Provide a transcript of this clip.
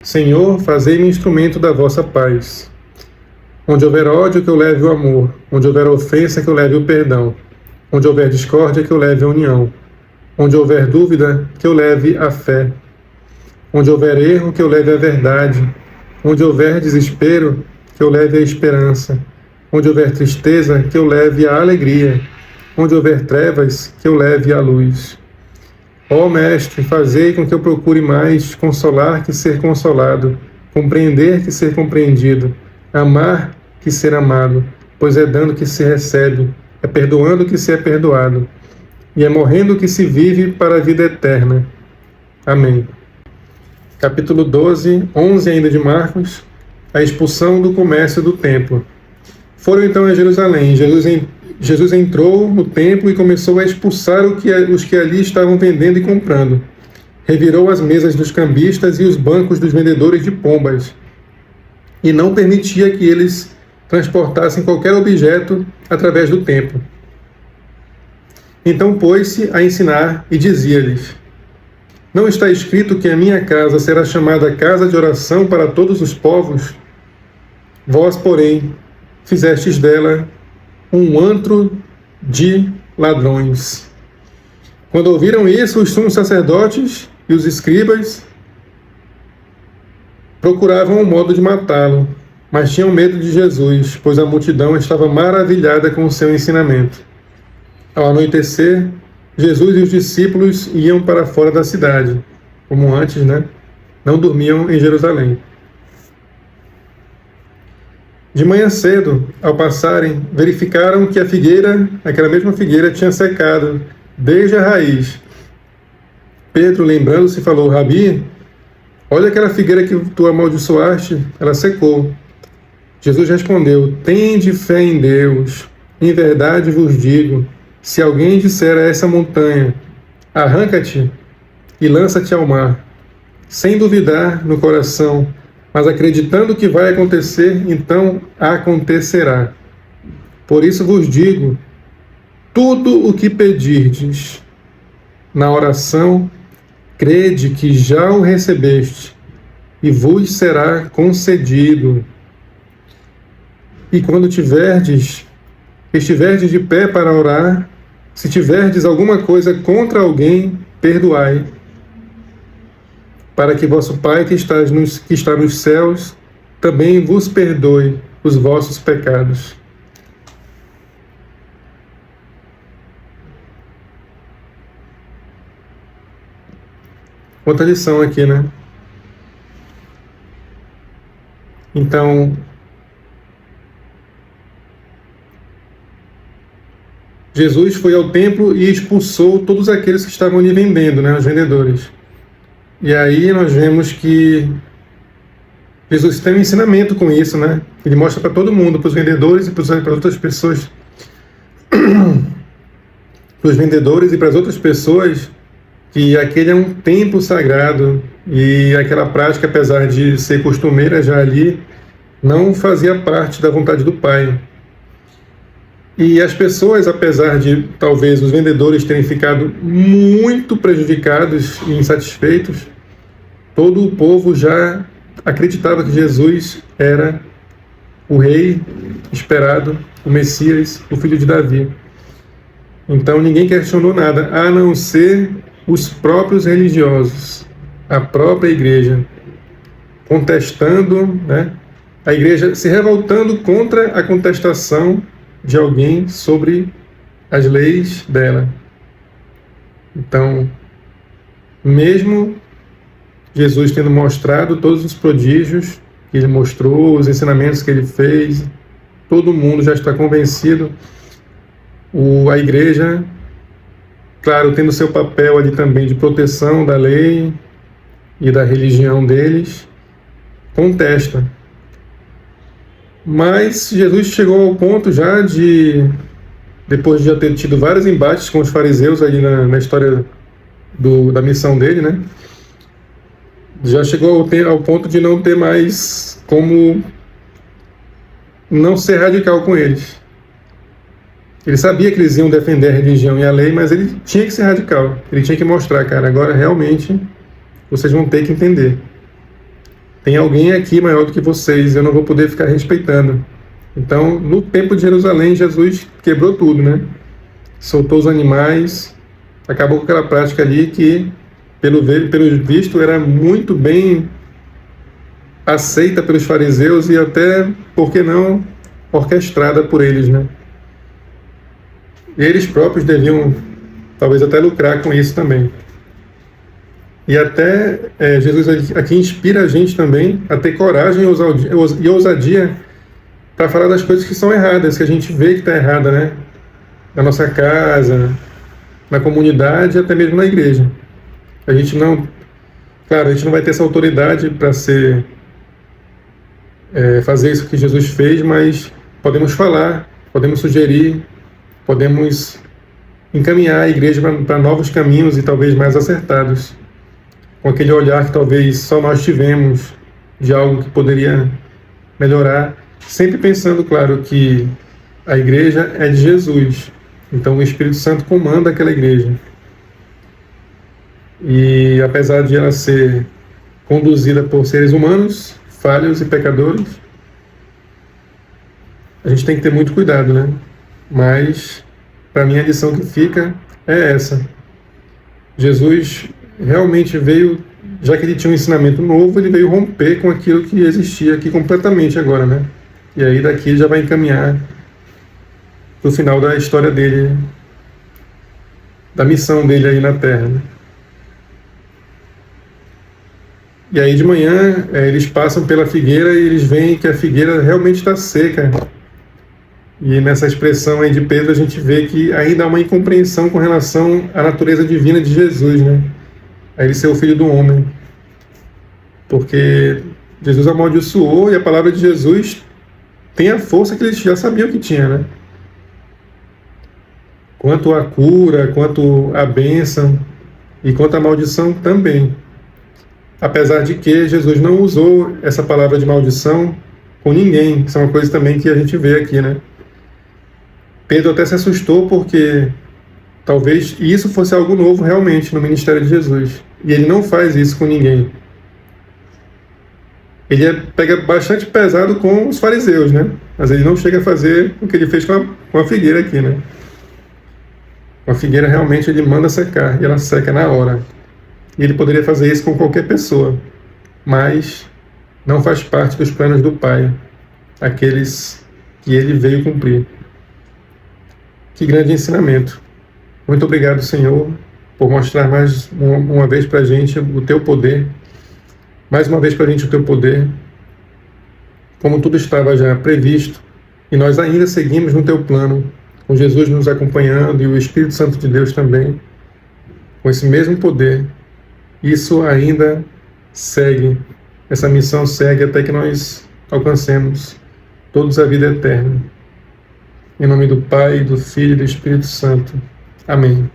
Senhor, fazei-me instrumento da vossa paz. Onde houver ódio, que eu leve o amor. Onde houver ofensa, que eu leve o perdão. Onde houver discórdia, que eu leve a união. Onde houver dúvida, que eu leve a fé. Onde houver erro, que eu leve a verdade. Onde houver desespero, que eu leve a esperança. Onde houver tristeza, que eu leve a alegria. Onde houver trevas, que eu leve a luz. Ó Mestre, fazei com que eu procure mais consolar que ser consolado, compreender que ser compreendido, amar que ser amado, pois é dando que se recebe, é perdoando que se é perdoado, e é morrendo que se vive para a vida eterna. Amém. Capítulo 12, 11 ainda de Marcos, a expulsão do comércio do templo. Foram então a Jerusalém. Jesus entrou no templo e começou a expulsar os que ali estavam vendendo e comprando. Revirou as mesas dos cambistas e os bancos dos vendedores de pombas, e não permitia que eles transportassem qualquer objeto através do templo. Então pôs-se a ensinar e dizia-lhes: Não está escrito que a minha casa será chamada casa de oração para todos os povos? Vós, porém, fizestes dela um antro de ladrões. Quando ouviram isso, os sumos sacerdotes e os escribas procuravam um modo de matá-lo, mas tinham medo de Jesus, pois a multidão estava maravilhada com o seu ensinamento. Ao anoitecer, Jesus e os discípulos iam para fora da cidade, como antes, não dormiam em Jerusalém. De manhã cedo, ao passarem, verificaram que aquela mesma figueira, tinha secado desde a raiz. Pedro, lembrando-se, falou: Rabi, olha aquela figueira que tu amaldiçoaste, ela secou. Jesus respondeu: Tende fé em Deus. Em verdade vos digo, se alguém disser a essa montanha, arranca-te e lança-te ao mar, sem duvidar no coração, mas acreditando que vai acontecer, então acontecerá. Por isso vos digo, tudo o que pedirdes na oração, crede que já o recebeste, e vos será concedido. E quando estiverdes de pé para orar, se tiverdes alguma coisa contra alguém, perdoai, para que vosso Pai que está nos céus também vos perdoe os vossos pecados. Outra lição aqui, Então, Jesus foi ao templo e expulsou todos aqueles que estavam ali vendendo, os vendedores. E aí nós vemos que Jesus tem um ensinamento com isso, Ele mostra para todo mundo, para os vendedores e para as outras pessoas, para os vendedores e para as outras pessoas, que aquele é um templo sagrado e aquela prática, apesar de ser costumeira já ali, não fazia parte da vontade do Pai. E as pessoas, apesar de talvez os vendedores terem ficado muito prejudicados e insatisfeitos, todo o povo já acreditava que Jesus era o rei esperado, o Messias, o filho de Davi. Então ninguém questionou nada, a não ser os próprios religiosos, a própria igreja, contestando, a igreja se revoltando contra a contestação de alguém sobre as leis dela. Então, mesmo Jesus tendo mostrado todos os prodígios que ele mostrou, os ensinamentos que ele fez, todo mundo já está convencido. A igreja, claro, tendo seu papel ali também de proteção da lei e da religião deles, contesta. Mas Jesus chegou ao ponto já depois de já ter tido vários embates com os fariseus ali na história da missão dele, já chegou ao ponto de não ter mais como não ser radical com eles. Ele sabia que eles iam defender a religião e a lei, mas ele tinha que ser radical. Ele tinha que mostrar, cara, agora realmente vocês vão ter que entender. tem alguém aqui maior do que vocês, eu não vou poder ficar respeitando. Então, no templo de Jerusalém, Jesus quebrou tudo, né? Soltou os animais, acabou com aquela prática ali que, pelo visto, era muito bem aceita pelos fariseus e até, por que não, orquestrada por eles, né? E eles próprios deviam, talvez até lucrar com isso também. E até Jesus aqui inspira a gente também a ter coragem e ousadia para falar das coisas que são erradas, que a gente vê que está errada, né? Na nossa casa, na comunidade, até mesmo na igreja. A gente não vai ter essa autoridade para fazer isso que Jesus fez, mas podemos falar, podemos sugerir, podemos encaminhar a igreja para novos caminhos e talvez mais acertados, com aquele olhar que talvez só nós tivemos de algo que poderia melhorar, sempre pensando, claro, que a igreja é de Jesus, então o Espírito Santo comanda aquela igreja. E apesar de ela ser conduzida por seres humanos, falhos e pecadores, a gente tem que ter muito cuidado, né? Mas, para mim, a lição que fica é essa. Jesus realmente veio, já que ele tinha um ensinamento novo, ele veio romper com aquilo que existia aqui completamente agora, né? E aí daqui ele já vai encaminhar para o final da história dele, da missão dele aí na Terra, né? E aí de manhã eles passam pela figueira e eles veem que a figueira realmente está seca. E nessa expressão aí de Pedro a gente vê que ainda há uma incompreensão com relação à natureza divina de Jesus, né? A ele ser o Filho do Homem. Porque Jesus amaldiçoou e a palavra de Jesus tem a força que eles já sabiam que tinha, né? Quanto à cura, quanto à bênção e quanto à maldição também. Apesar de que Jesus não usou essa palavra de maldição com ninguém. Isso é uma coisa também que a gente vê aqui, né? Pedro até se assustou porque talvez isso fosse algo novo realmente no ministério de Jesus. E ele não faz isso com ninguém. Ele pega bastante pesado com os fariseus, né? Mas ele não chega a fazer o que ele fez com a figueira aqui, né? Com a figueira realmente ele manda secar e ela seca na hora. E ele poderia fazer isso com qualquer pessoa, mas não faz parte dos planos do Pai, aqueles que ele veio cumprir. Que grande ensinamento. Muito obrigado, Senhor, por mostrar mais uma vez para a gente o Teu poder, mais uma vez para a gente o Teu poder, como tudo estava já previsto, e nós ainda seguimos no Teu plano, com Jesus nos acompanhando e o Espírito Santo de Deus também, com esse mesmo poder. Isso ainda segue, essa missão segue até que nós alcancemos todos a vida eterna. Em nome do Pai, do Filho e do Espírito Santo. Amém.